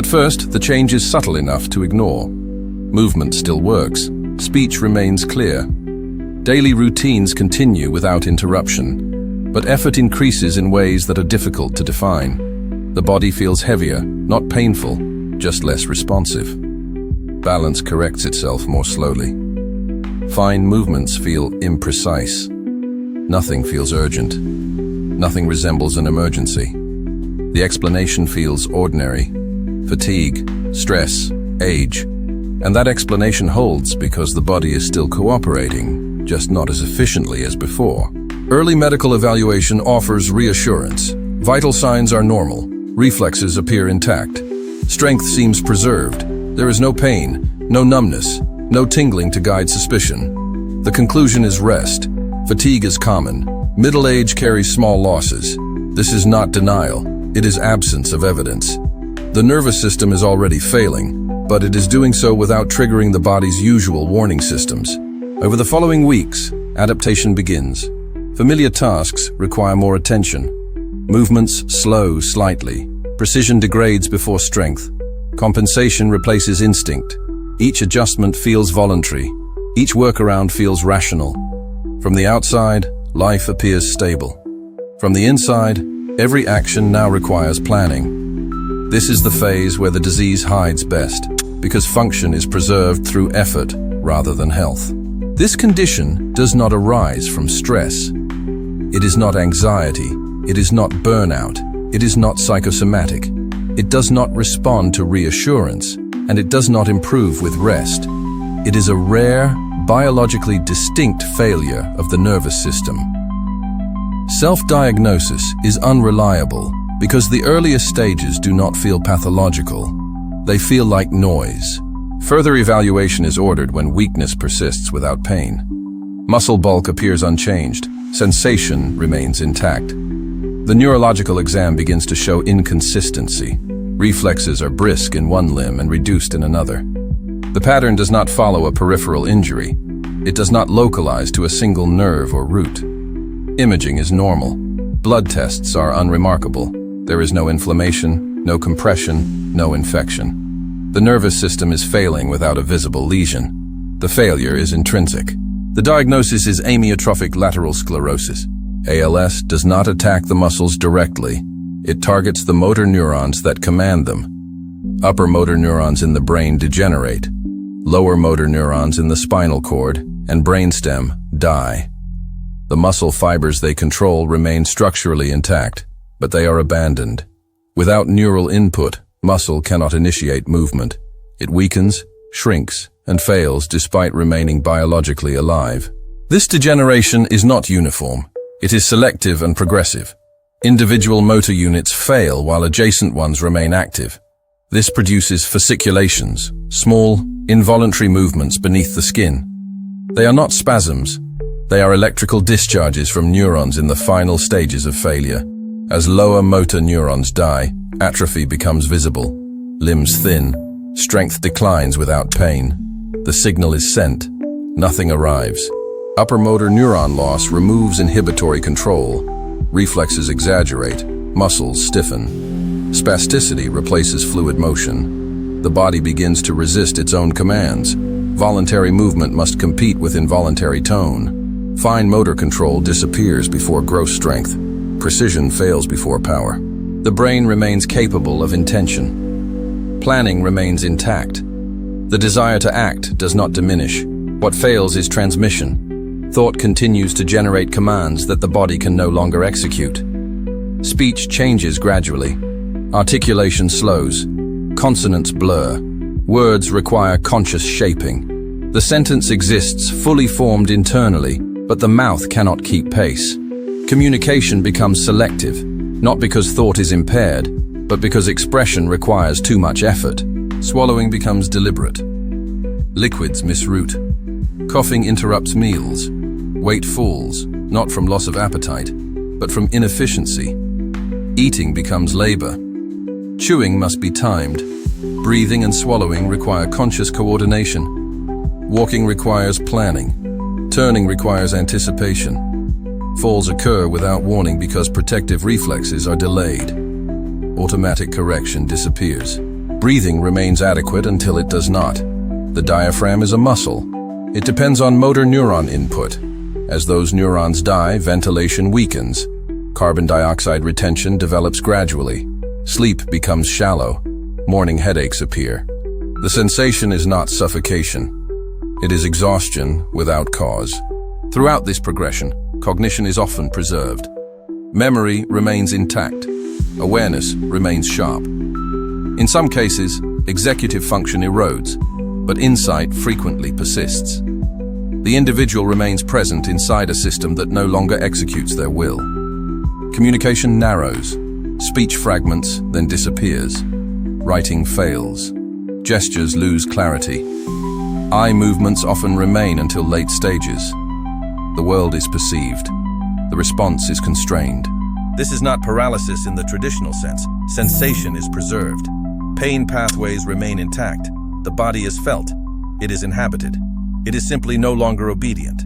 At first, the change is subtle enough to ignore. Movement still works. Speech remains clear. Daily routines continue without interruption, but effort increases in ways that are difficult to define. The body feels heavier, not painful, just less responsive. Balance corrects itself more slowly. Fine movements feel imprecise. Nothing feels urgent. Nothing resembles an emergency. The explanation feels ordinary. Fatigue, stress, age. And that explanation holds because the body is still cooperating, just not as efficiently as before. Early medical evaluation offers reassurance. Vital signs are normal. Reflexes appear intact. Strength seems preserved. There is no pain, no numbness, no tingling to guide suspicion. The conclusion is rest. Fatigue is common. Middle age carries small losses. This is not denial. It is absence of evidence. The nervous system is already failing, but it is doing so without triggering the body's usual warning systems. Over the following weeks, adaptation begins. Familiar tasks require more attention. Movements slow slightly. Precision degrades before strength. Compensation replaces instinct. Each adjustment feels voluntary. Each workaround feels rational. From the outside, life appears stable. From the inside, every action now requires planning. This is the phase where the disease hides best, because function is preserved through effort rather than health. This condition does not arise from stress. It is not anxiety. It is not burnout. It is not psychosomatic. It does not respond to reassurance, and it does not improve with rest. It is a rare, biologically distinct failure of the nervous system. Self-diagnosis is unreliable because the earliest stages do not feel pathological. They feel like noise. Further evaluation is ordered when weakness persists without pain. Muscle bulk appears unchanged. Sensation remains intact. The neurological exam begins to show inconsistency. Reflexes are brisk in one limb and reduced in another. The pattern does not follow a peripheral injury. It does not localize to a single nerve or root. Imaging is normal. Blood tests are unremarkable. There is no inflammation, no compression, no infection. The nervous system is failing without a visible lesion. The failure is intrinsic. The diagnosis is amyotrophic lateral sclerosis. ALS does not attack the muscles directly. It targets the motor neurons that command them. Upper motor neurons in the brain degenerate. Lower motor neurons in the spinal cord and brainstem die. The muscle fibers they control remain structurally intact, but they are abandoned. Without neural input, muscle cannot initiate movement. It weakens, shrinks, and fails despite remaining biologically alive. This degeneration is not uniform. It is selective and progressive. Individual motor units fail while adjacent ones remain active. This produces fasciculations, small, involuntary movements beneath the skin. They are not spasms. They are electrical discharges from neurons in the final stages of failure. As lower motor neurons die, atrophy becomes visible. Limbs thin. Strength declines without pain. The signal is sent. Nothing arrives. Upper motor neuron loss removes inhibitory control. Reflexes exaggerate. Muscles stiffen. Spasticity replaces fluid motion. The body begins to resist its own commands. Voluntary movement must compete with involuntary tone. Fine motor control disappears before gross strength. Precision fails before power. The brain remains capable of intention. Planning remains intact. The desire to act does not diminish. What fails is transmission. Thought continues to generate commands that the body can no longer execute. Speech changes gradually. Articulation slows. Consonants blur. Words require conscious shaping. The sentence exists fully formed internally, but the mouth cannot keep pace. Communication becomes selective, not because thought is impaired, but because expression requires too much effort. Swallowing becomes deliberate. Liquids misroute. Coughing interrupts meals. Weight falls, not from loss of appetite, but from inefficiency. Eating becomes labor. Chewing must be timed. Breathing and swallowing require conscious coordination. Walking requires planning. Turning requires anticipation. Falls occur without warning because protective reflexes are delayed. Automatic correction disappears. Breathing remains adequate until it does not. The diaphragm is a muscle. It depends on motor neuron input. As those neurons die, ventilation weakens. Carbon dioxide retention develops gradually. Sleep becomes shallow. Morning headaches appear. The sensation is not suffocation. It is exhaustion without cause. Throughout this progression, cognition is often preserved. Memory remains intact. Awareness remains sharp. In some cases, executive function erodes, but insight frequently persists. The individual remains present inside a system that no longer executes their will. Communication narrows. Speech fragments, then disappears. Writing fails. Gestures lose clarity. Eye movements often remain until late stages. The world is perceived. The response is constrained. This is not paralysis in the traditional sense. Sensation is preserved. Pain pathways remain intact. The body is felt. It is inhabited. It is simply no longer obedient.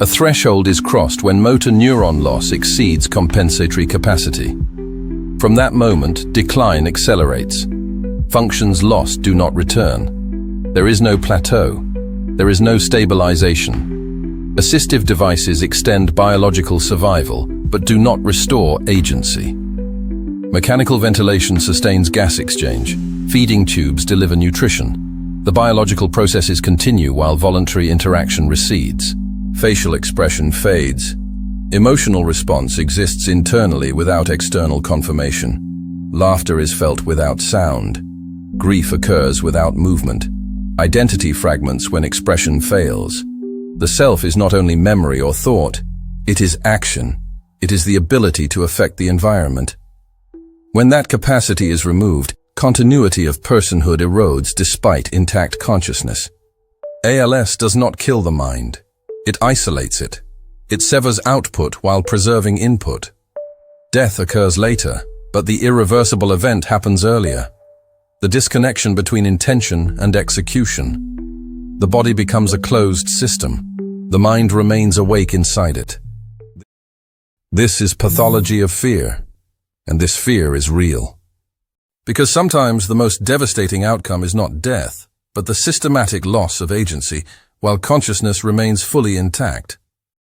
A threshold is crossed when motor neuron loss exceeds compensatory capacity. From that moment, decline accelerates. Functions lost do not return. There is no plateau. There is no stabilization. Assistive devices extend biological survival, but do not restore agency. Mechanical ventilation sustains gas exchange. Feeding tubes deliver nutrition. The biological processes continue while voluntary interaction recedes. Facial expression fades. Emotional response exists internally without external confirmation. Laughter is felt without sound. Grief occurs without movement. Identity fragments when expression fails. The self is not only memory or thought, it is action. It is the ability to affect the environment. When that capacity is removed, continuity of personhood erodes despite intact consciousness. ALS does not kill the mind. It isolates it. It severs output while preserving input. Death occurs later, but the irreversible event happens earlier. The disconnection between intention and execution. The body becomes a closed system. The mind remains awake inside it. This is pathology of fear, and this fear is real. Because sometimes the most devastating outcome is not death, but the systematic loss of agency while consciousness remains fully intact.